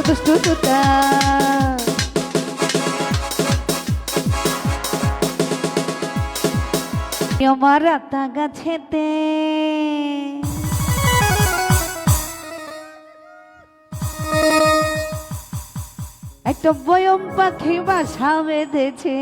দুষ্টু তুতা আমার রাতা গাছেতে একটা বয়ম পাখি বাসা বেঁধেছে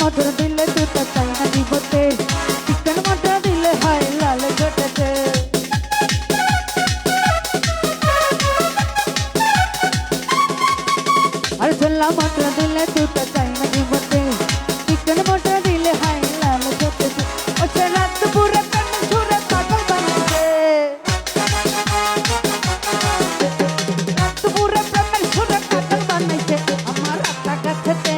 মটর দিলে দুটো চাই না দিবতে চিকেন মটর দিলে হয় লাল ছোটতে আর ছোলা মটর দিলে দুটো চাই না দিবতে চিকেন মটর দিলে হয় লাল ছোটতে ও সে রাত পুরো কান সুরে পাগল বানাইছে রাত পুরো প্রেমের সুরে পাগল বানাইছে আমার রাতা গাছেতে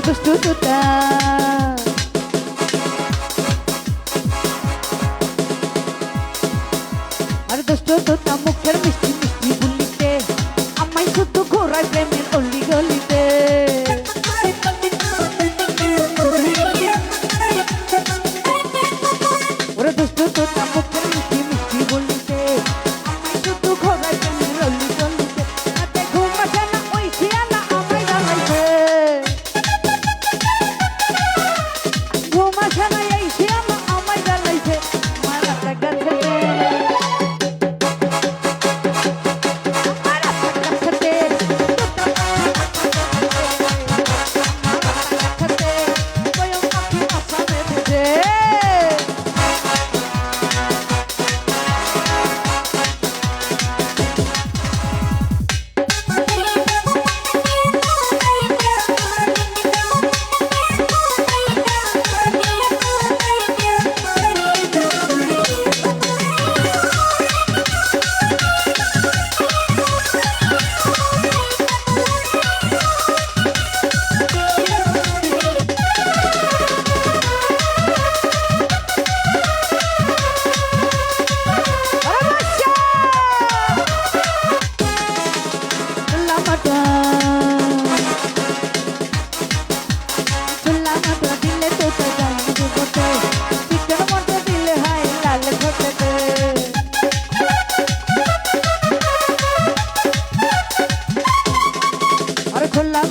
দুষ্টু তুতা আর দুষ্টু তুতা মুখের মিষ্টি মিষ্টি বলিতে আমায় শুধু ঘোরায় প্রেমের অলি গলিতে ওরে দুষ্টু তুতা মুখের মিষ্টি মিষ্টি বলিতে আমায় শুধু ঘোরায় প্রেমের অলি গলিতে রাতে ঘুম আসে না ওই শিয়ালা আমায় জ্বালাইছে খোলা